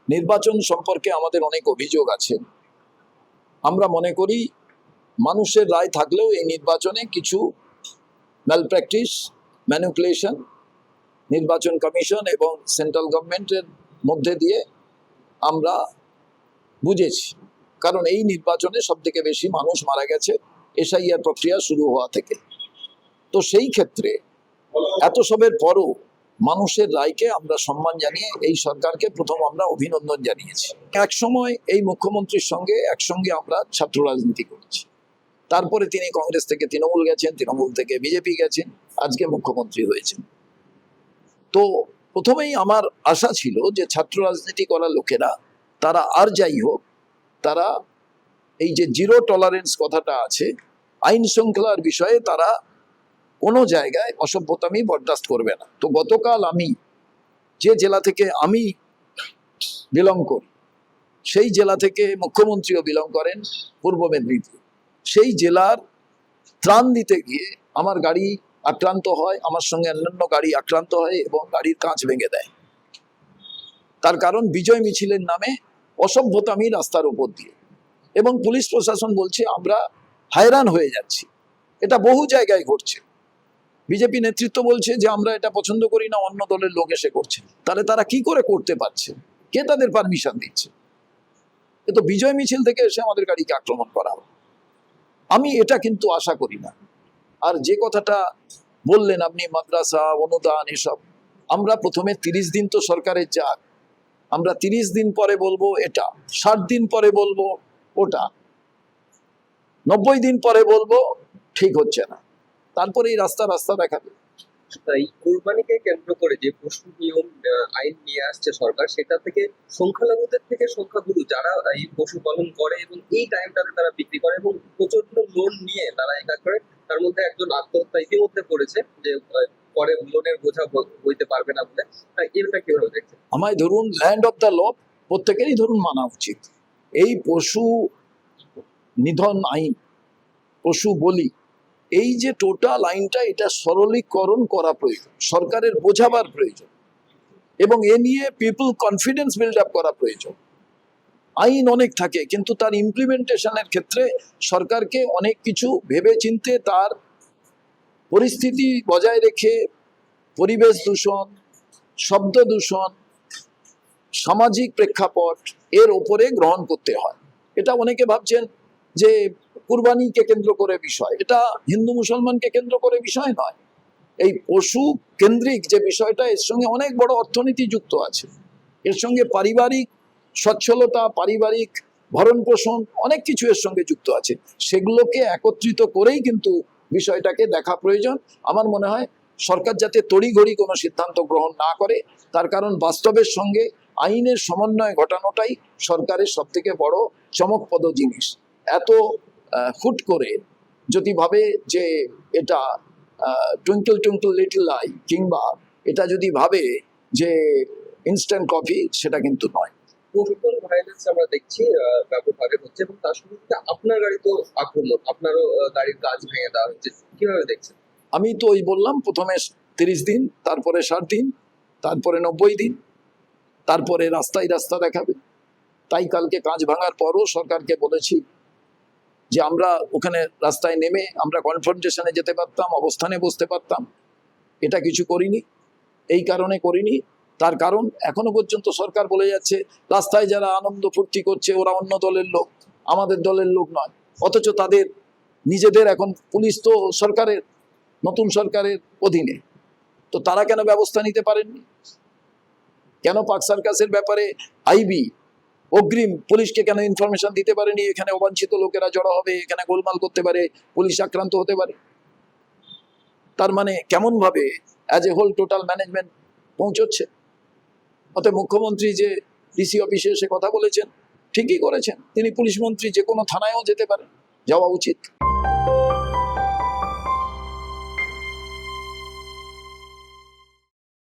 নির্বাচন সম্পর্কে আমাদের অনেক অভিযোগ আছে। আমরা মনে করি মানুষের রায় থাকলেও এই নির্বাচনে কিছু ম্যালপ্র্যাকটিস, ম্যানিপুলেশন নির্বাচন কমিশন এবং সেন্ট্রাল গভর্নমেন্টের মধ্যে দিয়ে আমরা বুঝেছি। কারণ এই নির্বাচনে সবথেকে বেশি মানুষ মারা গেছে এসআইআর প্রক্রিয়া শুরু হওয়া থেকে। তো সেই ক্ষেত্রে এত সবের পরও মানুষের রায়কে আমরা সম্মান জানিয়ে এই সরকারকে প্রথম আমরা অভিনন্দন জানিয়েছি। এক সময় এই মুখ্যমন্ত্রীর সঙ্গে একসঙ্গে আমরা ছাত্র রাজনীতি করেছি, তারপরে তিনি কংগ্রেস থেকে তৃণমূল গেছেন, তৃণমূল থেকে বিজেপি গেছেন, আজকে মুখ্যমন্ত্রী হয়েছেন। তো প্রথমেই আমার আশা ছিল যে ছাত্র রাজনীতি করা লোকেরা তারা আর যাই হোক, তারা এই যে জিরো টলারেন্স কথাটা আছে, আইন শৃঙ্খলার বিষয়ে তারা কোনো জায়গায় অসভ্যতামি বরদাস্ত করবে না। তো গতকাল আমি যে জেলা থেকে আমি বিলং করি, সেই জেলা থেকে মুখ্যমন্ত্রীও বিলং করেন, পূর্ব মেদিনীপুর, সেই জেলার ত্রাণ দিতে গিয়ে আমার গাড়ি আক্রান্ত হয়, আমার সঙ্গে অন্যান্য গাড়ি আক্রান্ত হয় এবং গাড়ির কাঁচ ভেঙে দেয়। তার কারণ বিজয় মিছিলের নামে অসভ্যতামি রাস্তার উপর দিয়ে, এবং পুলিশ প্রশাসন বলছে আমরা হয়রান হয়ে যাচ্ছি। এটা বহু জায়গায় ঘটছে। বিজেপি নেতৃত্ব বলছে যে আমরা এটা পছন্দ করি না, অন্য দলের লোক এসে করছে। তাহলে তারা কি করে করতে পারছে? কে তাদের পারমিশন দিচ্ছে? এ তো বিজয় মিছিল থেকে এসে আমাদের গাড়িকে আক্রমণ করা হবে। আমি এটা কিন্তু আশা করি না। আর যে কথাটা বললেন আপনি, মাদ্রাসা অনুদান এসব, আমরা প্রথমে 30 দিন তো সরকারের যাক, আমরা 30 দিন পরে বলবো এটা, 60 দিন পরে বলবো ওটা, 90 দিন পরে বলবো ঠিক হচ্ছে না, তারপরে এই রাস্তা দেখাবে। এই কুরবানিকে কেন্দ্র করে যে পশু নিয়ম আইন নিয়ে আসছে সরকার, সেটা থেকে সংখ্যালঘুদের থেকে সংখ্যাগুরু যারা এই পশু পালন করে এবং এই টাইমটাতে তারা বিক্রি করে এবং প্রচন্ড লোন নিয়ে তারা এই কাজ করে, তার মধ্যে একজন আত্মহত্যা ইতিমধ্যে করেছে যে পরে লোনের বোঝা বইতে পারবে না বলে। এটা কিভাবে দেখছেন? আমায় ধরুন, ল্যান্ড অফ দ্য ল প্রত্যেকেরই ধরুন মানা উচিত। এই পশু নিধন আইন, পশু বলি, এই যে টোটাল আইনটা, এটা সরলীকরণ করা প্রয়োজন, সরকারের বোঝাবার প্রয়োজন, এবং এ নিয়ে পিপল কনফিডেন্স বিল্ড আপ করা প্রয়োজন। আইন অনেক থাকে, কিন্তু তার ইমপ্লিমেন্টেশনের ক্ষেত্রে সরকারকে অনেক কিছু ভেবে চিনতে, তার পরিস্থিতি বজায় রেখে পরিবেশ দূষণ, শব্দ দূষণ, সামাজিক প্রেক্ষাপট এর ওপরে গ্রহণ করতে হয়। এটা অনেকে ভাবছেন যে কুরবানিকে কেন্দ্র করে বিষয়, এটা হিন্দু মুসলমানকে কেন্দ্র করে বিষয় নয়। এই পশু কেন্দ্রিক যে বিষয়টা, এর সঙ্গে অনেক বড় অর্থনীতি যুক্ত আছে, এর সঙ্গে পারিবারিক সচ্ছলতা, পারিবারিক ভরণ পোষণ, অনেক কিছু এর সঙ্গে যুক্ত আছে। সেগুলোকে একত্রিত করেই কিন্তু বিষয়টাকে দেখা প্রয়োজন। আমার মনে হয় সরকার যাতে তড়িঘড়ি কোনো সিদ্ধান্ত গ্রহণ না করে, তার কারণ বাস্তবের সঙ্গে আইনের সমন্বয় ঘটানোটাই সরকারের সব থেকে বড় চমকপ্রদ জিনিস। এত হুট করে যদি ভাবে যে এটা টুইঙ্কল টুইঙ্কল লিটল আই, কিংবা এটা যদি ভাবে যে ইনস্ট্যান্ট কফি, সেটা কিন্তু নয়। পশুপাল ভায়োলেন্স আমরা দেখছি ব্যাপকভাবে হচ্ছে, এবং তার সঙ্গে আপনার গাড়ি তো আক্রমণ, আপনারও গাড়ির কাজ ভেঙে দেওয়া হচ্ছে, কিভাবে দেখছেন? আমি তো ওই বললাম, প্রথমে 30 দিন, তারপরে 60 দিন, তারপরে 90 দিন, তারপরে রাস্তা দেখাবে। তাই কালকে কাজ ভাঙার পরও সরকারকে বলেছি যে আমরা ওখানে রাস্তায় নেমে আমরা কনফ্রন্টেশনে যেতে পারতাম, অবস্থানে বসতে পারতাম। এটা কিছু করিনি। এই কারণে করিনি, তার কারণ এখনো পর্যন্ত সরকার বলে যাচ্ছে রাস্তায় যারা আনন্দ ফুর্তি করছে ওরা অন্য দলের লোক, আমাদের দলের লোক নয়। অথচ তাদের নিজেদের, এখন পুলিশ তো সরকারের, নতুন সরকারের অধীনে, তো তারা কেন ব্যবস্থা নিতে পারেননি? কেন পার্ক সার্কাসের ব্যাপারে আইবি অগ্রিম পুলিশকে কেন ইনফরমেশন দিতে পারেনি? এখানে অবাঞ্ছিত লোকেরা জড়ো হবে, এখানে গোলমাল করতে পারে, পুলিশ আক্রান্ত হতে পারে। তার মানে কেমন ভাবে as a whole total management পৌঁছচ্ছে। অতএব মুখ্যমন্ত্রী যে ডিসি অফিসে এসে কথা বলেছেন, ঠিকই করেছেন। তিনি পুলিশ মন্ত্রী, যে কোনো থানায়ও যেতে পারেন, যাওয়া উচিত।